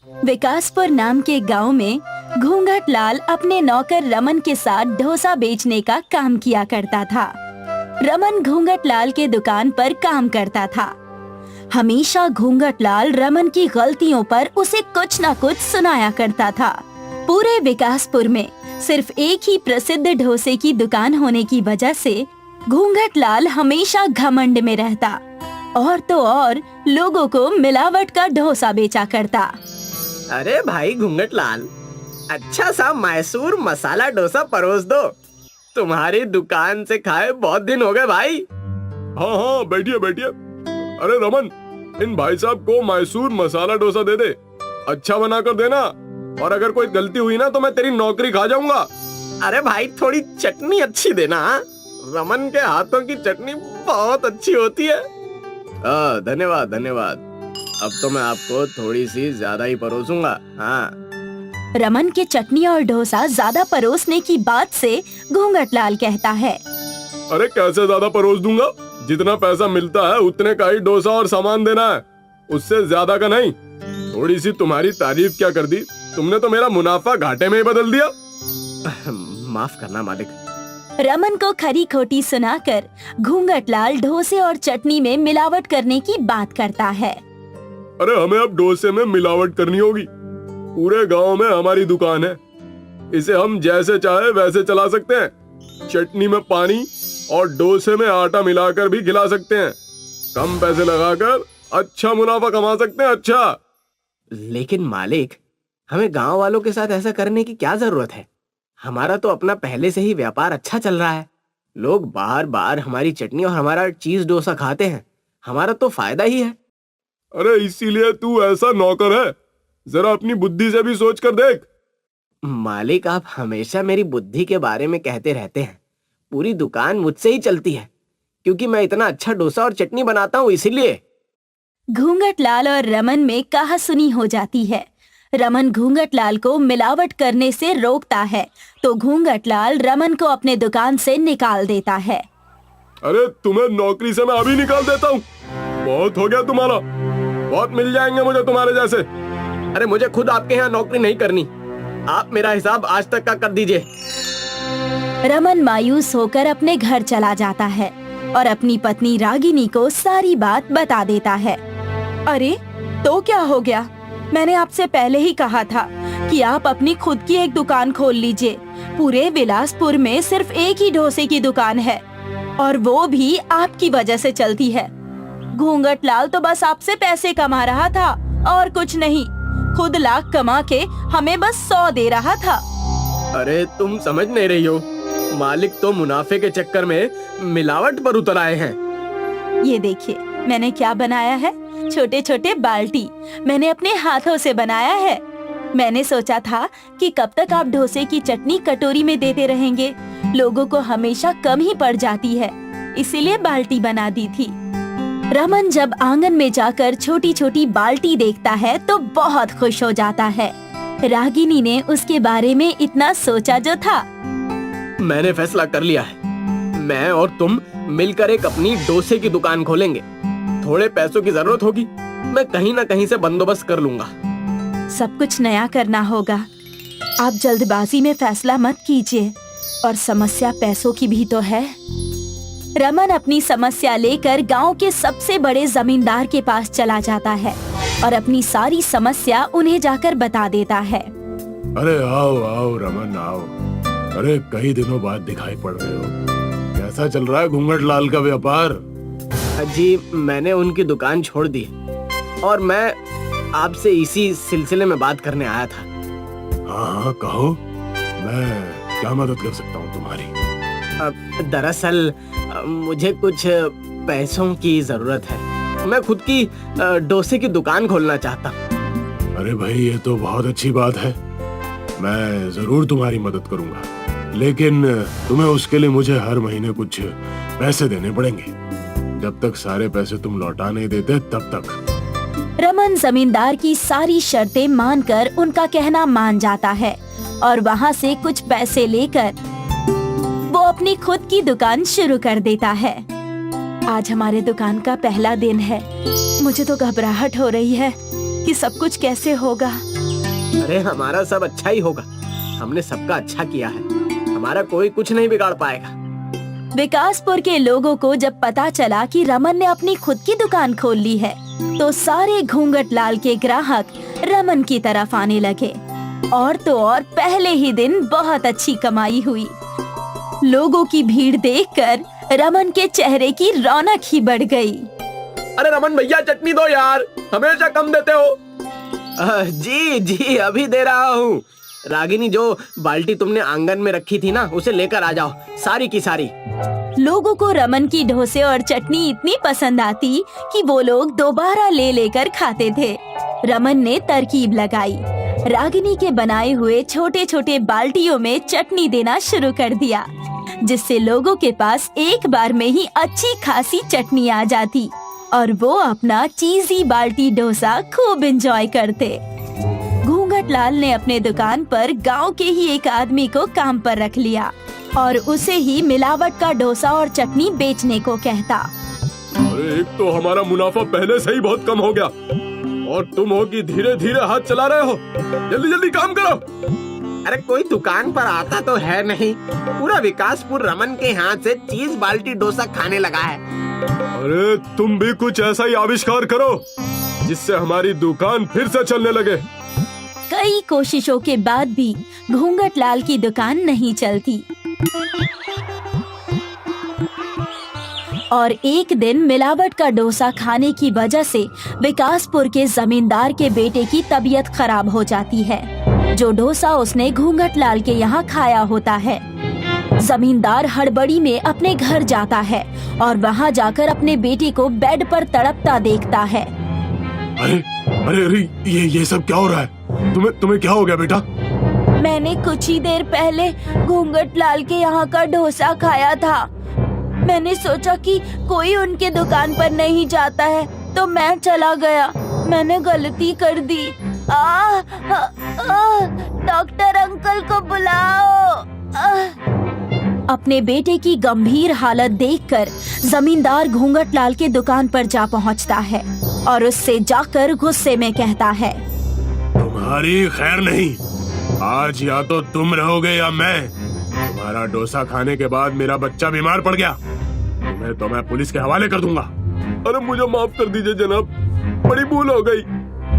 विकासपुर नाम के गांव में घूंघट लाल अपने नौकर रमन के साथ डोसा बेचने का काम किया करता था। रमन घूंघट लाल के दुकान पर काम करता था। हमेशा घूंघट लाल रमन की गलतियों पर उसे कुछ न कुछ सुनाया करता था। पूरे विकासपुर में सिर्फ एक ही प्रसिद्ध डोसे की दुकान होने की वजह से घूंघट लाल हमेशा घमंड में रहता और तो और लोगों को मिलावट का डोसा बेचा करता। अरे भाई घूंघट लाल, अच्छा सा मैसूर मसाला डोसा परोस दो। तुम्हारी दुकान से खाए बहुत दिन हो गए भाई। हाँ हाँ, बैठिए बैठिए। अरे रमन, इन भाई साहब को मैसूर मसाला डोसा दे दे, अच्छा बना कर देना, और अगर कोई गलती हुई ना तो मैं तेरी नौकरी खा जाऊंगा। अरे भाई थोड़ी चटनी अच्छी देना, रमन के हाथों की चटनी बहुत अच्छी होती है। धन्यवाद धन्यवाद, अब तो मैं आपको थोड़ी सी ज्यादा ही परोसूंगा। हाँ। रमन के चटनी और डोसा ज्यादा परोसने की बात से घूंघट लाल कहता है, अरे कैसे ज्यादा परोस दूंगा? जितना पैसा मिलता है उतने का ही डोसा और सामान देना है, उससे ज्यादा का नहीं। थोड़ी सी तुम्हारी तारीफ क्या कर दी, तुमने तो मेरा मुनाफा घाटे में ही बदल दिया। माफ करना मालिक। रमन को खरी खोटी सुनाकर घूंघट लाल डोसे और चटनी में मिलावट करने की बात करता है। अरे हमें अब डोसे में मिलावट करनी होगी। पूरे गांव में हमारी दुकान है, इसे हम जैसे चाहे वैसे चला सकते हैं। चटनी में पानी और डोसे में आटा मिलाकर भी खिला सकते हैं। कम पैसे लगाकर अच्छा मुनाफा कमा सकते हैं। अच्छा, लेकिन मालिक, हमें गांव वालों के साथ ऐसा करने की क्या जरूरत है? हमारा तो अपना पहले से ही व्यापार अच्छा चल रहा है। लोग बार बार हमारी चटनी और हमारा चीज डोसा खाते हैं, हमारा तो फायदा ही है। अरे इसीलिए तू ऐसा नौकर है, जरा अपनी बुद्धि से भी सोच कर देख। मालिक, आप हमेशा मेरी बुद्धि के बारे में कहते रहते हैं। पूरी दुकान मुझसे ही चलती है, क्योंकि मैं इतना अच्छा डोसा और चटनी बनाता हूँ, इसीलिए। घूंघट लाल और रमन में कहासुनी हो जाती है। रमन घूंघट लाल को मिलावट करने से रोकता है तो घूंघट लाल रमन को अपने दुकान से निकाल देता है। अरे तुम्हें नौकरी से मैं अभी निकाल देता हूँ। बहुत हो गया तुम्हारा, बहुत मिल जाएंगे मुझे तुम्हारे जैसे। अरे मुझे खुद आपके यहाँ नौकरी नहीं करनी, आप मेरा हिसाब आज तक का कर दीजिए। रमन मायूस होकर अपने घर चला जाता है और अपनी पत्नी रागिनी को सारी बात बता देता है। अरे तो क्या हो गया? मैंने आपसे पहले ही कहा था कि आप अपनी खुद की एक दुकान खोल लीजिए। पूरे विलासपुर में सिर्फ एक ही डोसे की दुकान है और वो भी आपकी वजह से चलती है। घूंघट लाल तो बस आपसे पैसे कमा रहा था और कुछ नहीं। खुद लाख कमा के हमें बस 100 दे रहा था। अरे तुम समझ नहीं रही हो, मालिक तो मुनाफे के चक्कर में मिलावट पर उतर आए हैं। ये देखिए मैंने क्या बनाया है, छोटे छोटे बाल्टी मैंने अपने हाथों से बनाया है। मैंने सोचा था कि कब तक आप डोसे की चटनी कटोरी में देते रहेंगे, लोगों को हमेशा कम ही पड़ जाती है, इसीलिए बाल्टी बना दी थी। रमन जब आंगन में जाकर छोटी छोटी बाल्टी देखता है तो बहुत खुश हो जाता है। रागिनी ने उसके बारे में इतना सोचा जो था। मैंने फैसला कर लिया है, मैं और तुम मिलकर एक अपनी डोसे की दुकान खोलेंगे। थोड़े पैसों की जरूरत होगी, मैं कहीं ना कहीं से बंदोबस्त कर लूंगा। सब कुछ नया करना होगा, आप जल्दबाजी में फैसला मत कीजिए, और समस्या पैसों की भी तो है। रमन अपनी समस्या लेकर गांव के सबसे बड़े जमींदार के पास चला जाता है और अपनी सारी समस्या उन्हें जाकर बता देता है। अरे आओ आओ रमन आओ। अरे कई दिनों बाद दिखाई पड़ रहे हो, कैसा चल रहा है घूंघट लाल का व्यापार? जी मैंने उनकी दुकान छोड़ दी और मैं आपसे इसी सिलसिले में बात करने आया था। हाँ कहो, मैं क्या मदद कर सकता हूँ तुम्हारी? दरअसल मुझे कुछ पैसों की जरूरत है, मैं खुद की डोसे की दुकान खोलना चाहता हूँ। अरे भाई ये तो बहुत अच्छी बात है, मैं जरूर तुम्हारी मदद करूंगा, लेकिन तुम्हें उसके लिए मुझे हर महीने कुछ पैसे देने पड़ेंगे। जब तक सारे पैसे तुम लौटा नहीं देते तब तक। रमन जमींदार की सारी शर्तें मानकर उनका कहना मान जाता है और वहाँ से कुछ पैसे लेकर वो अपनी खुद की दुकान शुरू कर देता है। आज हमारे दुकान का पहला दिन है, मुझे तो घबराहट हो रही है कि सब कुछ कैसे होगा। अरे हमारा सब अच्छा ही होगा, हमने सबका अच्छा किया है, हमारा कोई कुछ नहीं बिगाड़ पाएगा। विकासपुर के लोगों को जब पता चला कि रमन ने अपनी खुद की दुकान खोल ली है, तो सारे घूंघटलाल के ग्राहक रमन की तरफ आने लगे। और तो और पहले ही दिन बहुत अच्छी कमाई हुई। लोगों की भीड़ देखकर रमन के चेहरे की रौनक ही बढ़ गई। अरे रमन भैया चटनी दो यार, हमेशा कम देते हो। जी जी अभी दे रहा हूँ। रागिनी, जो बाल्टी तुमने आंगन में रखी थी ना, उसे लेकर आ जाओ, सारी की सारी। लोगों को रमन की डोसे और चटनी इतनी पसंद आती कि वो लोग दोबारा ले लेकर खाते थे। रमन ने तरकीब लगाई, रागिनी के बनाए हुए छोटे छोटे बाल्टियों में चटनी देना शुरू कर दिया, जिससे लोगों के पास एक बार में ही अच्छी खासी चटनी आ जाती और वो अपना चीजी बाल्टी डोसा खूब एंजॉय करते। घूंघटलाल ने अपने दुकान पर गांव के ही एक आदमी को काम पर रख लिया और उसे ही मिलावट का डोसा और चटनी बेचने को कहता। अरे एक तो हमारा मुनाफा पहले से ही बहुत कम हो गया और तुम हो कि धीरे धीरे हाथ चला रहे हो। जल्दी जल्दी काम करो। अरे कोई दुकान पर आता तो है नहीं, पूरा विकासपुर रमन के हाथ से चीज बाल्टी डोसा खाने लगा है। अरे तुम भी कुछ ऐसा ही आविष्कार करो जिससे हमारी दुकान फिर से चलने लगे। कई कोशिशों के बाद भी घूंघटलाल की दुकान नहीं चलती और एक दिन मिलावट का डोसा खाने की वजह से विकासपुर के जमींदार के बेटे की तबीयत खराब हो जाती है, जो डोसा उसने घूंघटलाल के यहाँ खाया होता है। जमींदार हड़बड़ी में अपने घर जाता है और वहाँ जाकर अपने बेटे को बेड पर तड़पता देखता है। अरे अरे अरे ये सब क्या हो रहा है? तुम्हें क्या हो गया बेटा? मैंने कुछ ही देर पहले घूंघटलाल के यहाँ का डोसा खाया था। मैंने सोचा कि कोई उनके दुकान पर नहीं जाता है तो मैं चला गया। मैंने गलती कर दी। डॉक्टर अंकल को बुलाओ। अपने बेटे की गंभीर हालत देखकर जमींदार घूंघटलाल के दुकान पर जा पहुंचता है और उससे जाकर गुस्से में कहता है, तुम्हारी खैर नहीं, आज या तो तुम रहोगे या मैं। तुम्हारा डोसा खाने के बाद मेरा बच्चा बीमार पड़ गया, तुम्हें तो मैं पुलिस के हवाले कर दूंगा। अरे मुझे माफ कर दीजिए जनाब, बड़ी भूल हो गई,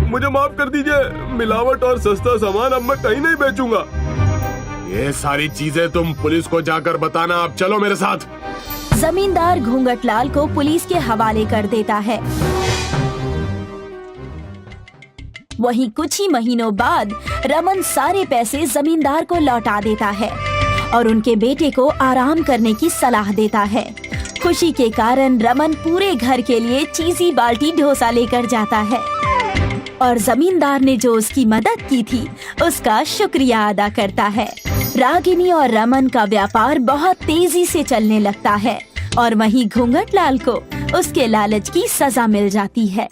मुझे माफ कर दीजिए। मिलावट और सस्ता सामान अब मैं कहीं नहीं बेचूंगा। ये सारी चीजें तुम पुलिस को जाकर बताना। अब चलो मेरे साथ। जमींदार घूंघटलाल को पुलिस के हवाले कर देता है। वहीं कुछ ही महीनों बाद रमन सारे पैसे जमींदार को लौटा देता है और उनके बेटे को आराम करने की सलाह देता है। खुशी के कारण रमन पूरे घर के लिए चीजी बाल्टी डोसा लेकर जाता है और जमींदार ने जो उसकी मदद की थी उसका शुक्रिया अदा करता है। रागिनी और रमन का व्यापार बहुत तेजी से चलने लगता है और वहीं घूंघटलाल को उसके लालच की सजा मिल जाती है।